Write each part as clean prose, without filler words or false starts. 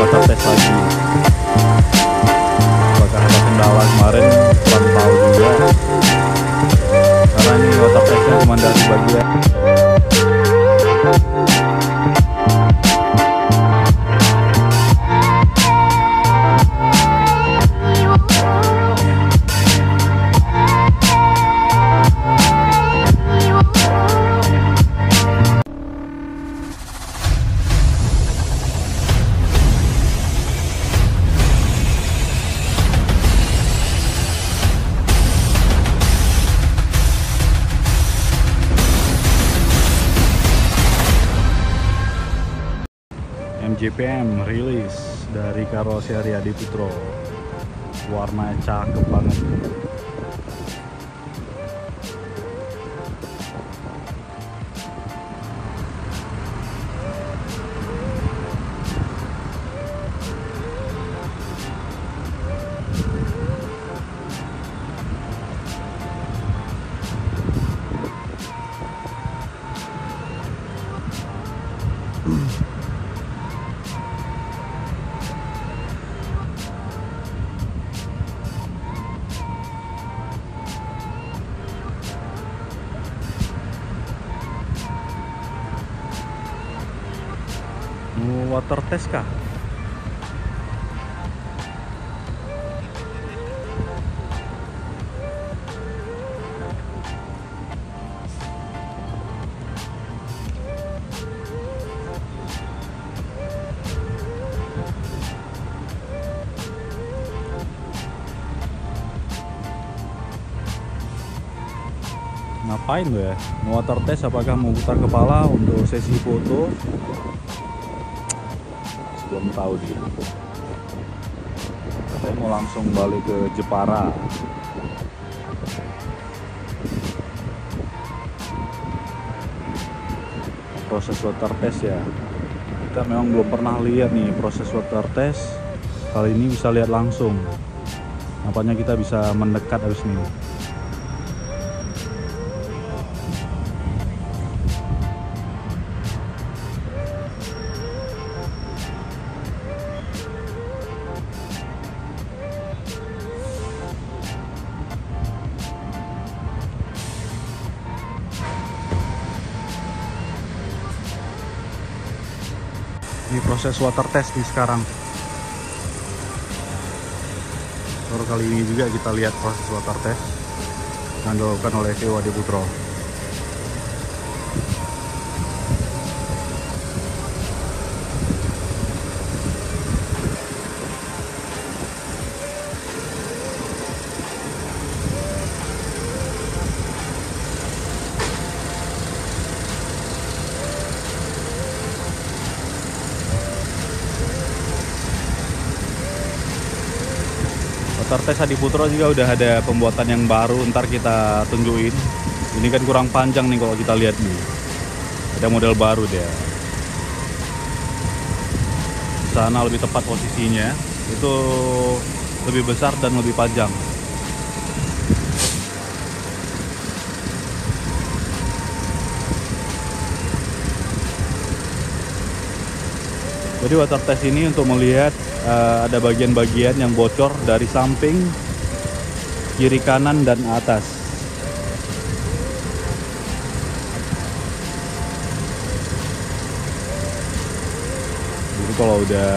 water test lagi. Apakah ada kendala kemarin kurang tahu juga, karena ini water testnya cuma dari bagian MGPM rilis dari karoseri Adiputro. Warnanya cakep banget. Water test kah? Ngapain lo ya? Mau water test apakah mau putar kepala untuk sesi foto? Belum tahu dia. Saya mau langsung balik ke Jepara. Proses water test ya, kita memang belum pernah lihat nih proses water test. Kali ini bisa lihat langsung. Nampaknya kita bisa mendekat habis ini. Ini proses water test nih sekarang. Baru kali ini juga kita lihat proses water test yang dilakukan oleh TU Adiputro. Water test Adiputro juga udah ada pembuatan yang baru, ntar kita tunjukin. Ini kan kurang panjang nih kalau kita lihat nih. Ada model baru dia. Sana lebih tepat posisinya, itu lebih besar dan lebih panjang. Jadi water test ini untuk melihat ada bagian-bagian yang bocor dari samping, kiri kanan dan atas. Jadi kalau udah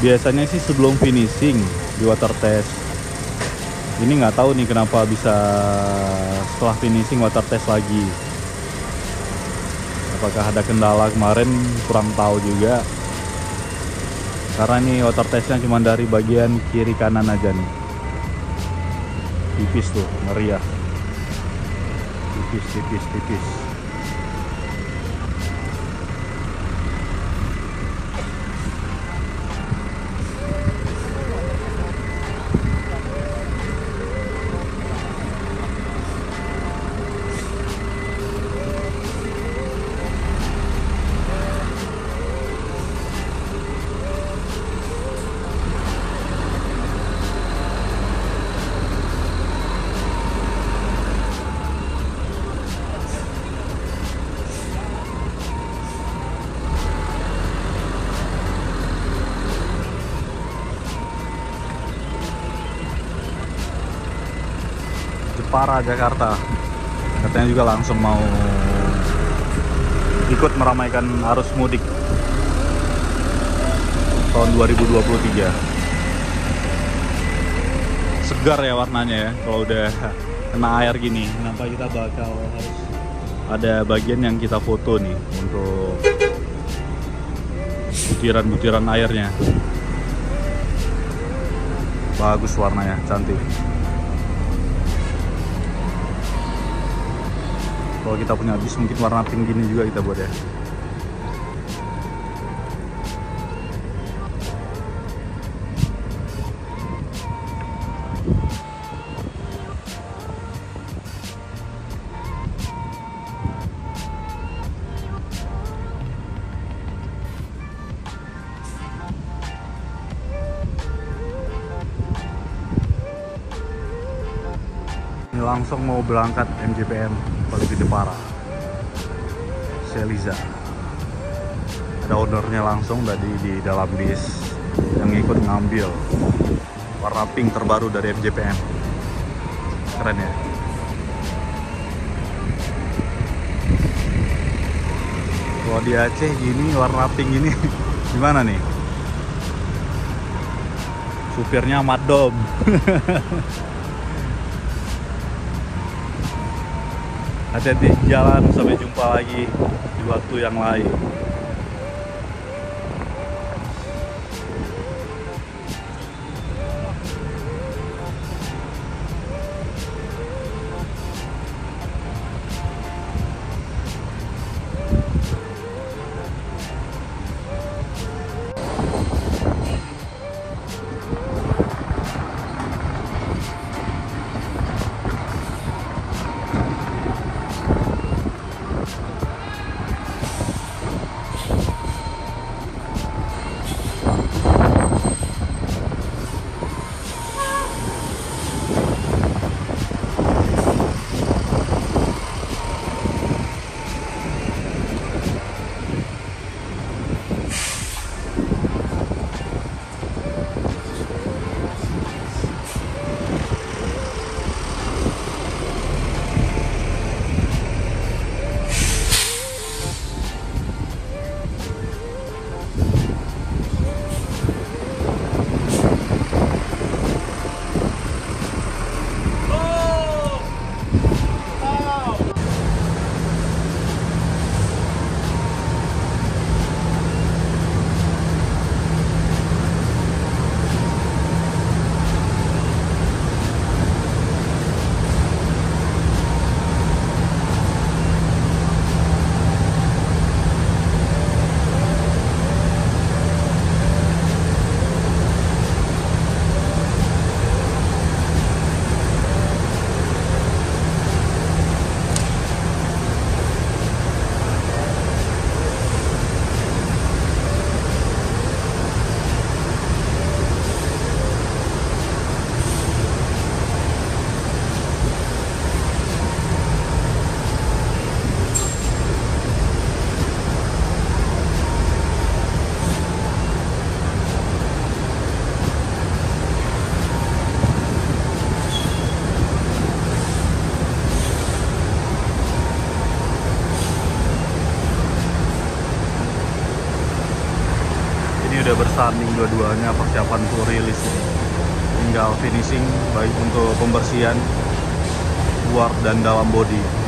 biasanya sih sebelum finishing di water test. Ini nggak tahu nih kenapa bisa setelah finishing water test lagi. Apakah ada kendala kemarin kurang tahu juga. Karena ini water testnya cuma dari bagian kiri kanan aja nih. Tipis tuh, meriah. Tipis. Jepara, Jakarta. Katanya juga langsung mau ikut meramaikan arus mudik tahun 2023. Segar ya warnanya ya kalau udah kena air gini. Nampak kita bakal harus ada bagian yang kita foto nih untuk butiran-butiran airnya. Bagus warnanya, cantik. Kalau kita punya bis mungkin warna pink gini juga kita buat ya. Ini langsung mau berangkat MJPM Parigi Jepara. Seliza. Ada ownernya langsung tadi di dalam bis yang ikut ngambil warna pink terbaru dari MJPM. Keren ya. Kalau di Aceh gini warna pink ini gimana nih? Supirnya Madom. Hati-hati jalan, sampai jumpa lagi di waktu yang lain. Udah bersanding dua-duanya, persiapan untuk rilis ini. Tinggal finishing baik untuk pembersihan luar dan dalam bodi.